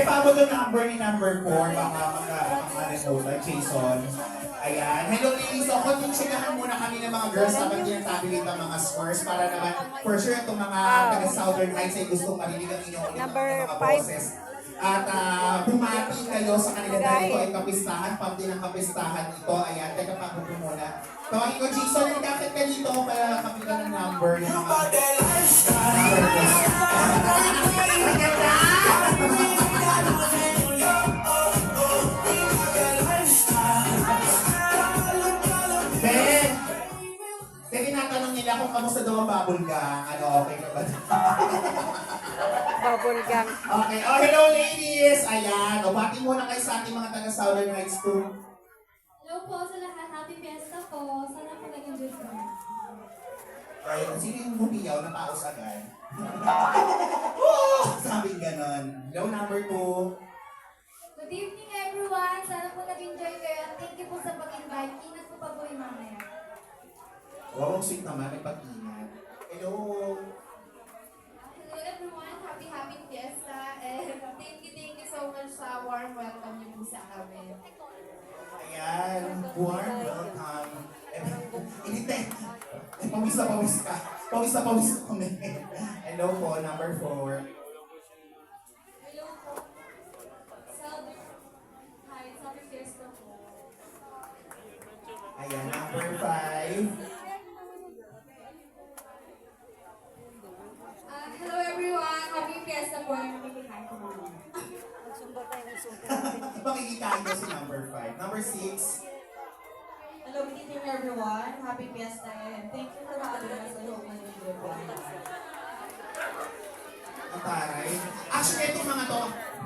paabot yung number ni number 4, baka makalimutan, Jason. Ayan. Hello ladies, so konting chikahan muna kami ng mga girls habang tinatabulate ang mga scores para naman for sure itong mga taga-Southern Heights ay gustong marinig ang inyong mga boses. At bumati kayo sa kanila dahil ito ay kapistahan, pang din ang kapistahan ito. Ayan, teka pa po muna. Tawagin ko, Jason, nagkakit ka dito para kapitan ng number ng mga tinatanong nila kung kamusta daw ang bubble gang. Ano, okay na ba? Bubble gang. Okay. Oh, hello ladies! Ayan. O, bati muna kayo sa ating mga taga-Southern Heights too. Hello po sa lahat. Happy Fiesta po. Sana po nag-enjoy po. Ayun. Sino yung bumiyaw na paus agad? Oh, sabing ganon. Hello, number 2. Good evening everyone. Sana po nag-enjoy kayo. Thank you po sa pag-invite. Ingat po pa po yung mamaya. Wow, ang sweet naman. May pag-ingat. Hello. Hello everyone. Happy Fiesta. And thank you so much sa warm welcome niyo po sa amin. Ayan. Warm welcome. Inite. Pawis na pawis ka. Pawis na pawis kami. Hello po, number 4. Hello po. Happy Fiesta po. Ayan, number 5. Hello everyone. Happy Fiesta po. Hi po. Makikikain ko si number 5. Number 6. Hello, good evening everyone. Happy Fiesta and thank you for having us. I hope you enjoy po. Ang taray. Actually, itong mga to,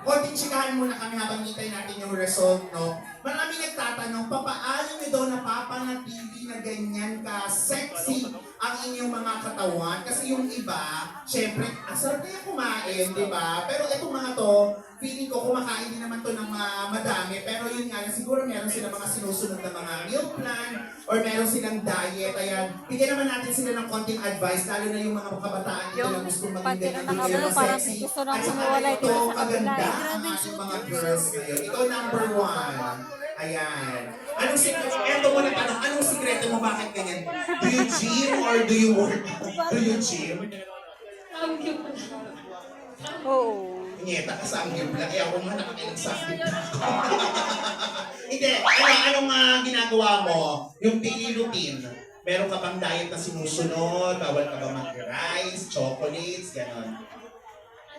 konting chikahan muna kami habang hintay natin yung result, no? Marami nagtatanong, papaano nyo daw napapanatili na ganyan ka sexy ang inyong mga katawan? Kasi yung iba, syempre, sarap kaya kumain, di ba? Pero itong mga to, feeling ko kumakain din naman to ng madami. Pero yun nga, siguro meron silang mga sinusunod na mga meal plan or meron silang diet. Ayan, bigyan naman natin sila ng konting advice, lalo na yung mga kabataan dito na gusto maging ganyan din kayo sexy. At saka ito, maganda ang ating mga girls ngayon. Ito, number 1. Ayan. Anong sikreto? Eto mo na tanong, anong sikreto mo bakit ganyan? Do you gym or do you work? Do you gym? Oo. Nyeta ka sa amgyup lang. Eh ako nga nakakailang sa amgyup lang. Hindi. Anong ginagawa mo? Yung daily routine. Meron ka bang diet na sinusunod? Bawal ka ba mag-rice, chocolates, gano'n?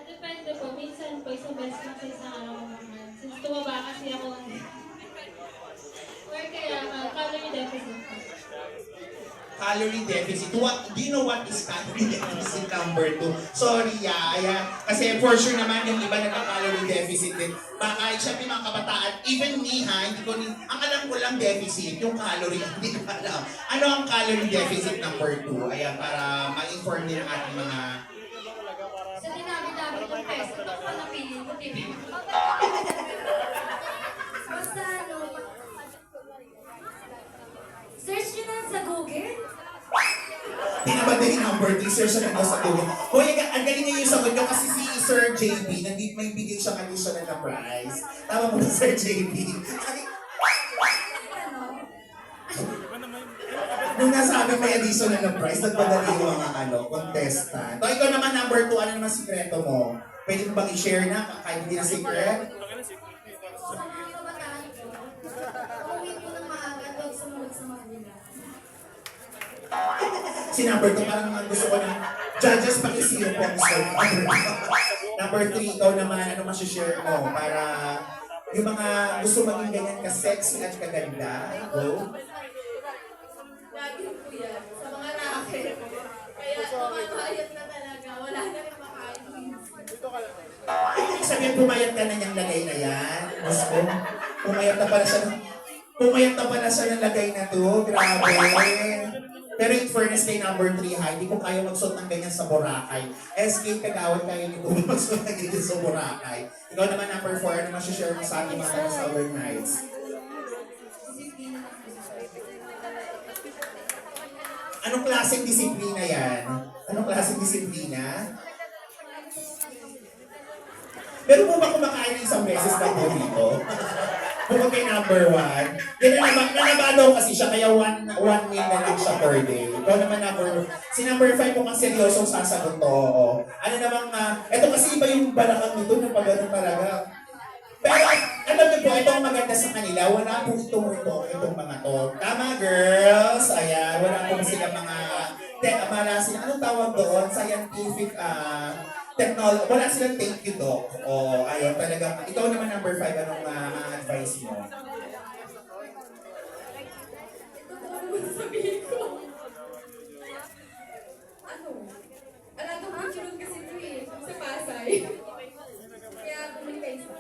Depende po. Minsan po, isang beses lang sa isang araw naman. Since tumaba kasi ako, or kaya calorie deficit po. Calorie deficit. Do you know what is calorie deficit number 2? Sorry, Ayan. Kasi for sure naman yung iba nagka-calorie deficit din. Baka syempre mga kabataan, even me hindi ko ang alam ko lang deficit, yung calorie, hindi ko alam. Ano ang calorie deficit number 2? Ayan, para ma-inform din ang ating mga... Sa dinami-dami ng pesto, ito ko napili ko, di ba? Basta ano, search nyo na sa Google. Pinabadali number 3, sir, siya lang sa tuloy. Hoy, ang galing niya yung sagot niyo kasi si Sir JB, may bigay siyang additional na prize. Tama mo na, Sir JB. Nung nasabi may additional na prize, nagpadali yung mga contestant. So, ikaw naman, number 2, ano naman sikreto mo? Pwede mo bang i-share na kahit hindi na secret? Sa mga kabataan ko, uuwi po ng maaga at huwag sumunod sa magulang. Si number 2, parang naman gusto ko ng judges pakisiyo po ang sir. Number 3, ikaw naman, ano masishare mo para yung mga gusto maging ganyan ka-sexy at kaganda? Go. Lagi po yan, sa mga racket. Kaya kumakayat na talaga, wala na kumakain. Ibig sabihin, pumayat ka na niyang lagay na yan. Gusto, pumayat na pala siya ng lagay na to. Grabe. Pero in fairness kay number 3, hindi ko kaya magsuot ng ganyan sa Boracay. SK Kagawad, kaya nito magsuot ng ganyan sa Boracay. Ikaw naman number 4, ano masishare mo sa ating mga Southern Nights? Anong klaseng disiplina yan? Anong klaseng disiplina? Pero po ba kumakain ng isang beses na po dito? Bukod kay number 1. Yan nanabalo kasi siya, kaya 1 meal na lang siya per day. Ikaw naman si number 5 mukhang seryosong sasagot to. Oo. Ano namang, eto kasi iba yung balakang nito na pag ano talaga. Pero alam niyo po, ito ang maganda sa kanila. Wala po itong mga to. Tama girls! Ayan, wala po sila mga, anong tawag doon? Scientific, technology. Wala silang thank you, Doc. O, ayun, talagang, ikaw naman number 5, anong advice mo? Ito naman sabihin ko. Ano? Alaga ko yung kasi ito eh. Sa Pasay. Kaya bumigay sa.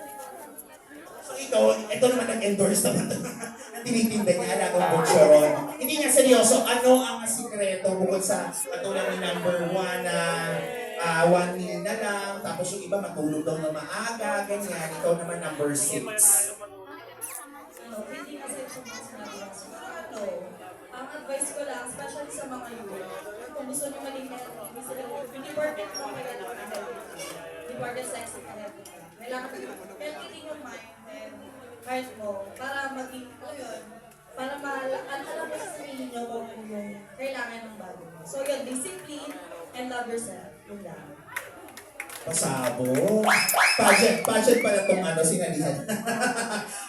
So ito naman nag-endorse naman ito. Ang tinitinda niya, alagang Butcheron. Hindi niya seryoso, ano ang sikreto bukod sa katulad ni number 1 na 1 meal na lang, tapos yung iba matulog daw na maaga, ganyan. Ikaw naman number 6. Hindi kasi ito mas ang advice ko lang, especially sa mga youth, kung gusto nyo maging healthy, hindi porket mo kaya lang hindi porket sexy ka healthy ka lang. Kailangan healthy din yung mind and heart mo para maging, para alam mo sa sarili nyo kung ano yung kailangan ng bago mo. So yun, discipline and love yourself. Yun lang. Pasabo. Pageant pala itong sinalihan.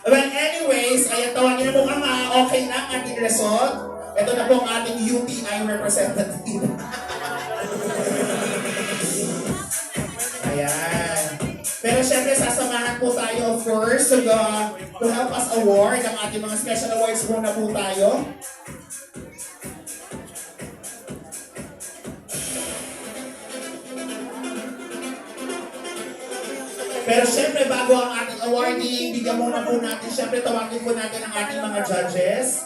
Well, anyways, ayan, tawagin na po ang okay na ang ating result. Ito na po ang ating UTI representative. Ayan. Pero syempre, sasamahan po tayo first to help us award ang ating mga special awards. Muna po tayo. Pero syempre, bago ang ating awarding, bigyan muna po natin, syempre, tawagin po natin ang ating mga judges.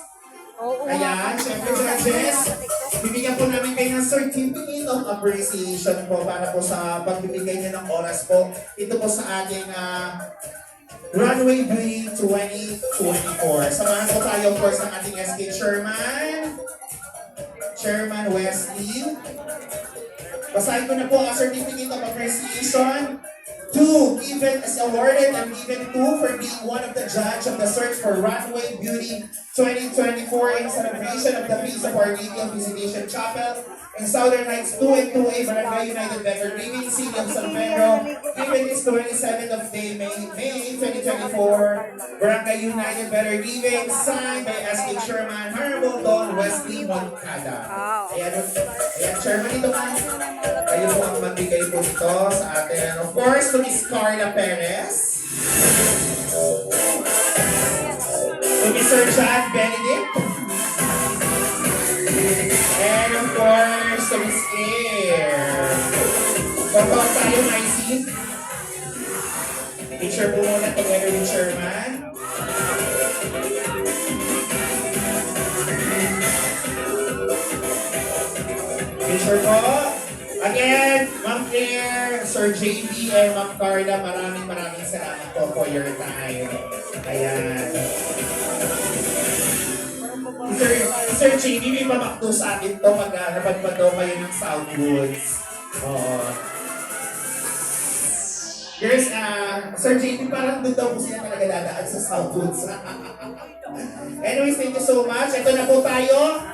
Ayan, syempre, judges, bibigyan po namin kayo ng certificate of appreciation po para po sa pagbibigay niyo ng oras po. Ito po sa ating Runway Beauty 2024. Samahan po tayo, of course, ng ating SK Chairman Wesley. Basahin ko na po ang certificate of appreciation. 2, given as awarded and given to for being one of the judge of the search for Runway Beauty 2024 in celebration of the feast of Our Lady of Visitation Chapel in Southern Heights 2 and 2A, Barangay United Beggar Living, City of San Pedro, given this 27th of May 2024, Barangay United Beggar Living, signed by SK Chairman Honorable Don Wesley Moncada. Ayan, Chairman, ito ka. Kayo po ang magbigay po ito sa atin. And of course, to Ms. Carla Perez. To Mr. John Benedict. And of course, to Ms. Claire. Pagpapag tayo, Maisy. Picture po muna together with Chairman. Picture po. Again, Ma'am Claire, Sir JB, and Ma'am Carla, maraming salamat po for your time. Ayan. Sir JB, may pamakto sa akin to pag napadpad daw kayo ng Southwoods. Oo. Girls, Sir JB, parang doon daw po sila talaga dadaan sa Southwoods. Anyways, thank you so much. Ito na po tayo.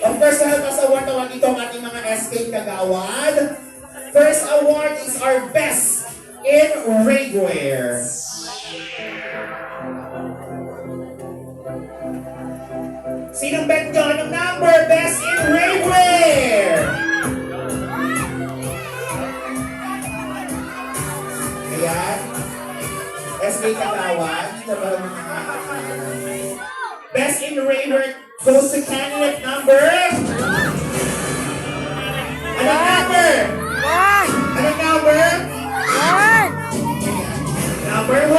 Of course, sa help us award, tawagin ito ang ating mga SK Kagawad. First award is our Best in Rainwear. Sinong bet ko? Anong number? Best in Rainwear! Ayan. SK Kagawad. Best in Rainwear goes to candidate number. Anong number? Anong number? Number 1.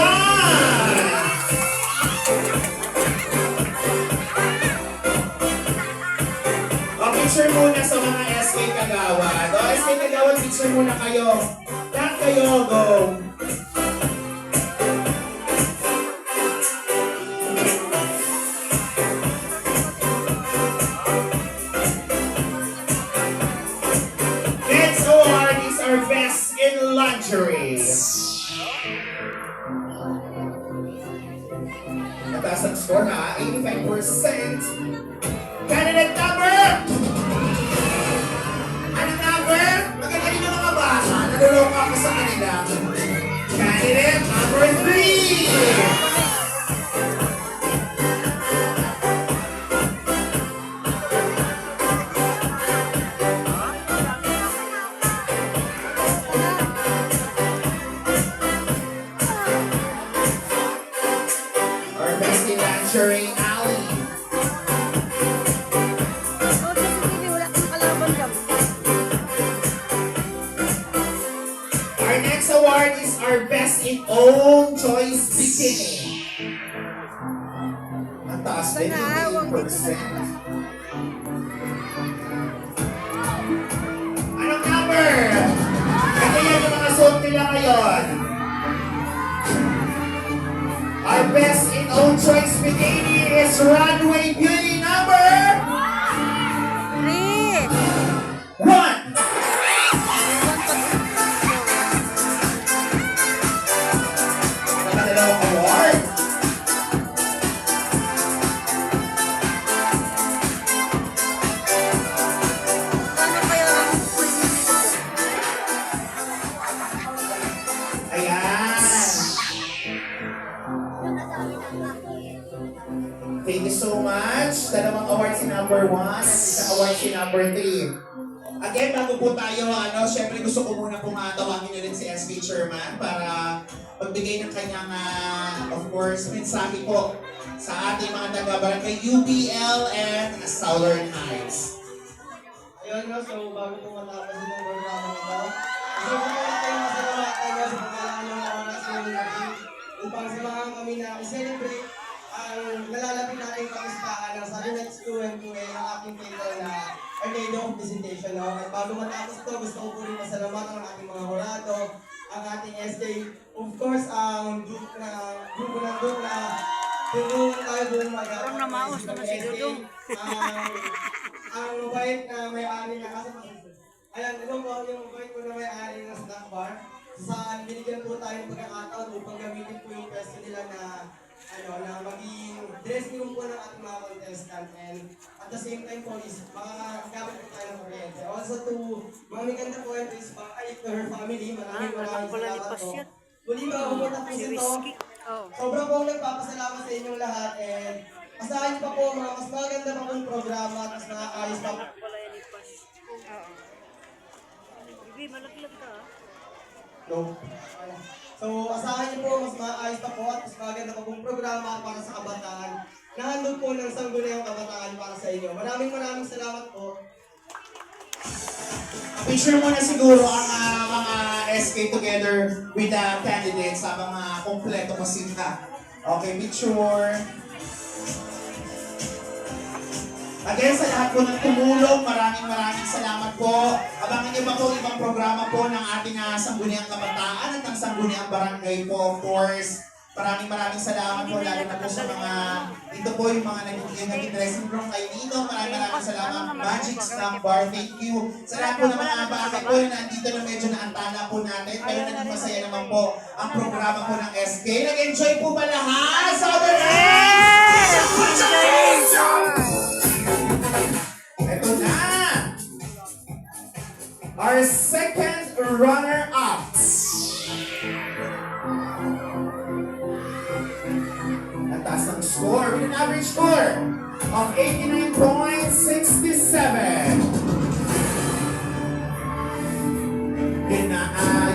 O, picture muna sa mga SK Kagawad. O, SK Kagawad, picture muna kayo. Lahat kayo, go. Next award is our Best in Lingerie. Mataas ang score ha, 85%. Candidate number! Ano number? Magagaling ng mga bata. Naluloko ako sa kanila. Candidate number 3! Our best in Ranchery Alley. Wala kang kalaban dyan. Our next award is our best in own choice bikini. Ang taas din, 88%. Anong number? Ito yan yung mga suot nila ngayon. Our best in own choice bikini is Runway Beauty number 1. Nakadalawang award. Ano kaya ang Ayan. Thank you so much. Dalawang awards si number 1 at isang award si number 3. Again, bago po tayo, syempre gusto ko muna pong tawagin ulit si SK Chairman para magbigay ng kanyang, of course, mensahe po sa ating mga taga-barangay UPL and Southern Heights. Ayun no, so bago po matapos itong programa na ito, gusto ko muna kayong masalamatan no, sa pagkalaan ng oras ng natin upang samahan kami na i-celebrate ang nalalapit nating kamustahan ng Southern Heights 2 and 2 ng aking title na Our Day of Visitation. No? At bago matapos ito, gusto ko po rin masalamatan ang ating mga horado, ang ating SJ, of course, ang grupo ng group na tulungan tayo buong mag-aaral. Parang namaos naman si Dudong. Ang mabait na may-ari na kasama. Ayan, ito po yung mabait ko na may-ari ng snack bar. Saan binigyan po tayo ng pagkakataon upang gamitin po yung pwesto nila na na maging dressing room po ng ating mga contestant, and at the same time po is makagamit po tayo ng kuryente. Also to mga Mikanda po and is ay to her family, maraming salamat po. Muli mga umutapos ito. Sobrang po nagpapasalamat sa inyong lahat, and asahan pa po mga mas maganda pa pong programa at mas nakakaayos pa po. Bibi, malaglag ka. No. So, asahan niyo po mas maayos pa po at mas maganda pa pong programa para sa kabataan. Nahandog po ng Sangguniang Kabataan para sa inyo. Maraming salamat po. Picture muna siguro ang mga SK together with the candidates habang kompleto pa sila. Okay, picture. Again, sa lahat po ng tumulong, maraming salamat po. Abangan niyo pa po ibang programa po ng ating Sangguniang Kabataan at ng Sangguniang Barangay po, of course. Maraming salamat po, lalo na po sa mga, ito po yung mga naging dressing room kay Nino. Maraming salamat. Magic Snack Bar, thank you. Sa lahat po ng mga bakit po na nandito na medyo naantala po natin, pero naging masaya naman po ang programa po ng SK. Nag-enjoy po ba lahat? Southern Heights! Ito na! Our second runner-up. Nataas ng score with an average score of 89.67.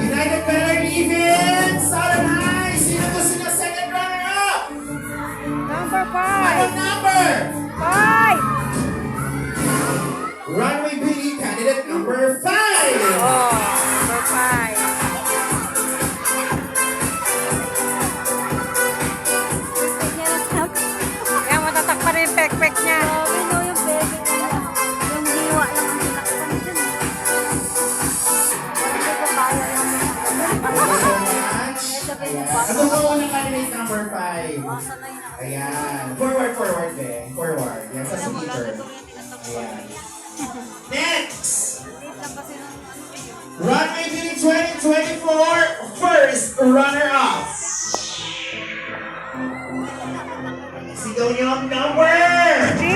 United Better Even, Southern Heights. Sino gusto niya second runner-up? Number 5. Anong number? 5. Runway Beauty candidate number 5. Number 5. Kaya matatak pa rin yung pek-pek niya. Grabe no, yung pek niya. Yung diwa lang ang tinakpan dun. Hindi ko kaya yung Thank you so much. Ano po unang candidate number 5? Ayan. Forward, be. Forward. Yan sa speaker. Ayan. Next! Runway Beauty 2024 first runner-up. daw niyo ang number! 3!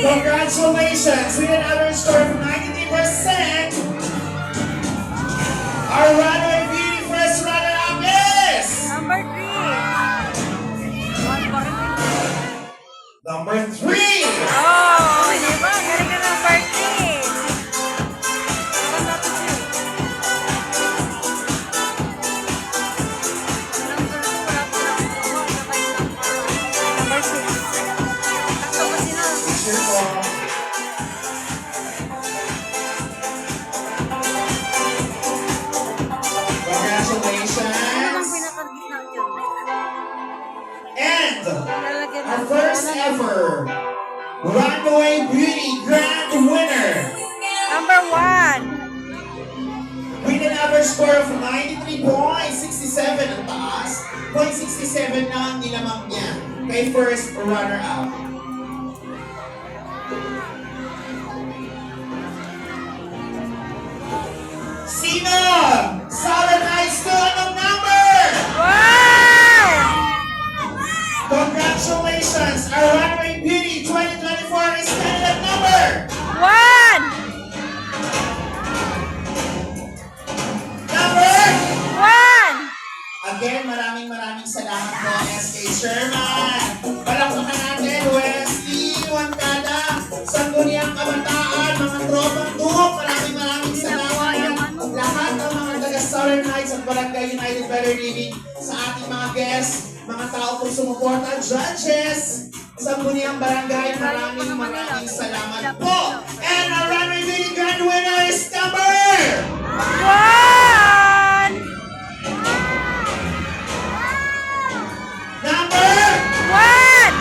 Congratulations! With an average score of 93%, our runaway beauty first runner-up is... Number 3! Number 3! Oh, di ba? Galing ka number 3! Parang natin siya. Number 2, wala pa lang ako. Number 6. Takto pa sila. Picture po. Ano bang Congratulations! pinakagitna dyan? And Lalagyan our ng- first ever Runaway Beauty Grand Winner Number 1! with an average score of 93.67 ang taas, 0.67 na ang nilamang niya kay first runner-up. Sino? Southern High School, anong number? Wow! Congratulations! Our Runway Beauty 2024 is candidate number 1! number 1! Again, maraming salamat po, SK Sherman. Palakpakan natin, Wesley, Wankada, Sangguniang Kabataan, mga tropang tuhok, maraming salamat. Lahat ng mga taga Southern Heights at Barangay United Better Living sa ating mga guests, mga tao pong sumuporta, judges, Sangguniang Barangay, maraming salamat po. And our Runway Beauty Grand Winner is number 1! number 1!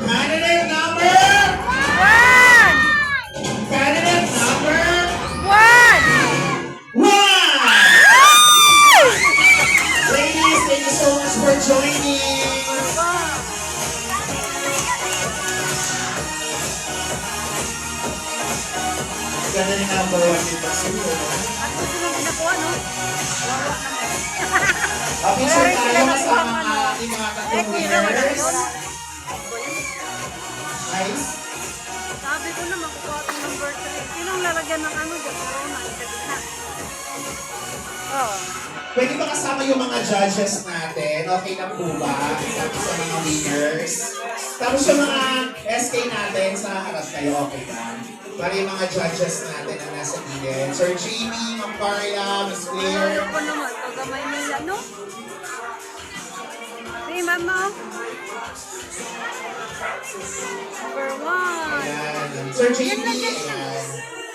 candidate number 1! candidate number 1! 1. Ladies, thank you so much for joining. Ganda ni number 1 dito. At gusto nung pinakuha, no? Wawa naman. Official Meron tayo sila kasama nakuha, ang ano? ating mga Eh, kuya, wala winners. yun. Nice. Sabi ko na makukuha ko number 3. Sinong lalagyan ng ano dyan? Corona, sa gitna. Oh. Pwede ba kasama yung mga judges natin? Okay na po ba? Tapos sa mga winners. Tapos yung mga SK natin sa harap kayo, okay ba? Para yung mga judges natin ang nasa gilid. Sir Jamie, Ma'am Carla, Miss Ano Claire. ko naman, kagamay nila, no? Hey, mama. Number 1. Ayan. Sir Jamie, ayan.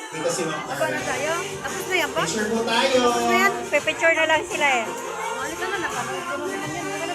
Dito si Ma'am Aba na Carla. tayo? Tapos na yan ba? Picture po tayo. Tapos na yan? Pipicture na lang sila eh. Halika na, napanood ko na naman yan.